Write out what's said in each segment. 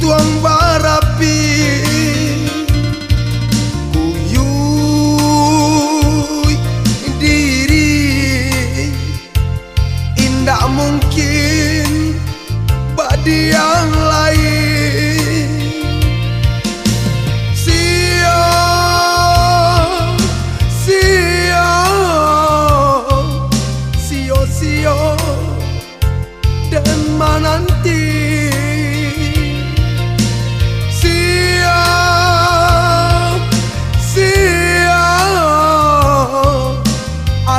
puntuang barapi kuyuy diri indak mungkin badi yang lain. Sio dan menanti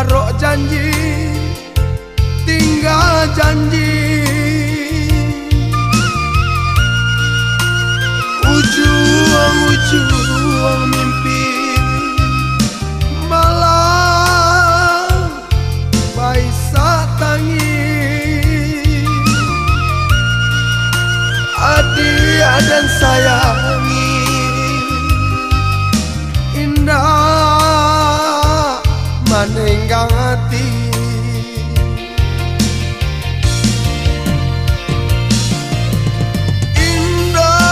arok janji tinggal janji ujung mimpi malam baisa tangi adia dan sayangi indah manenggang hati. Indah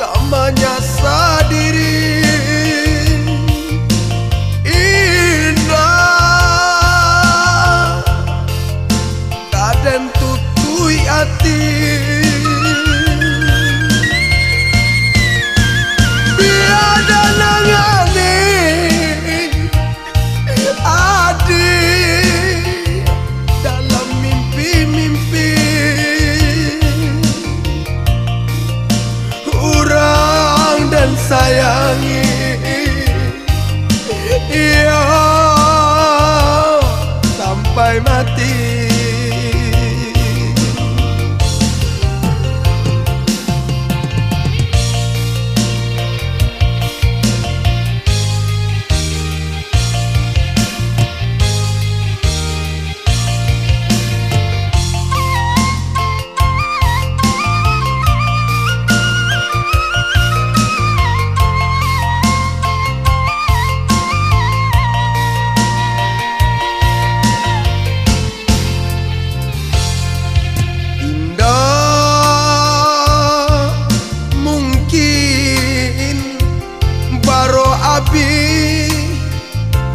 tak menyasa diri, indah kaden tutui hati. Sayangi iya sampai mati.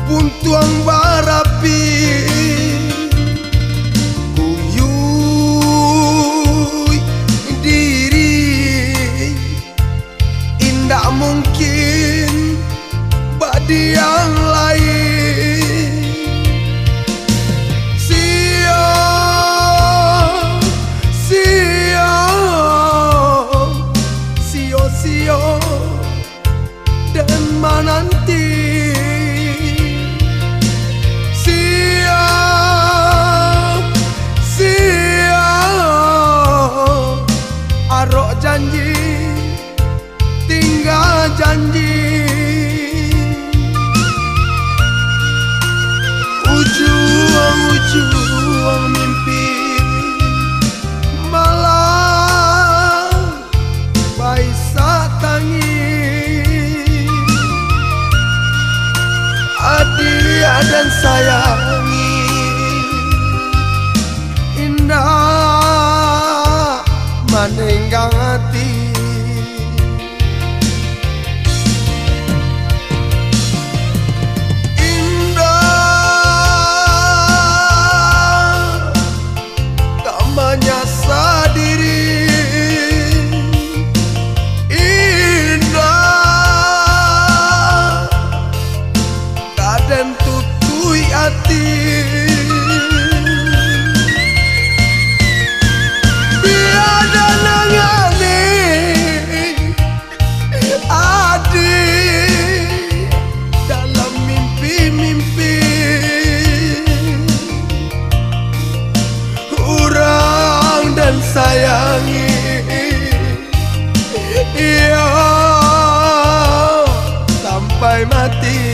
Puntuang barapi kuyuy diri indak mungkin badi yang lain. Sio dan menanti arok janji tinggal janji ujung mimpi malam baisa tangi adia dan sayangi indah manenggang hati. Indah tak menyasa diri, indah kaden tutui hati. Sayangi iya sampai mati.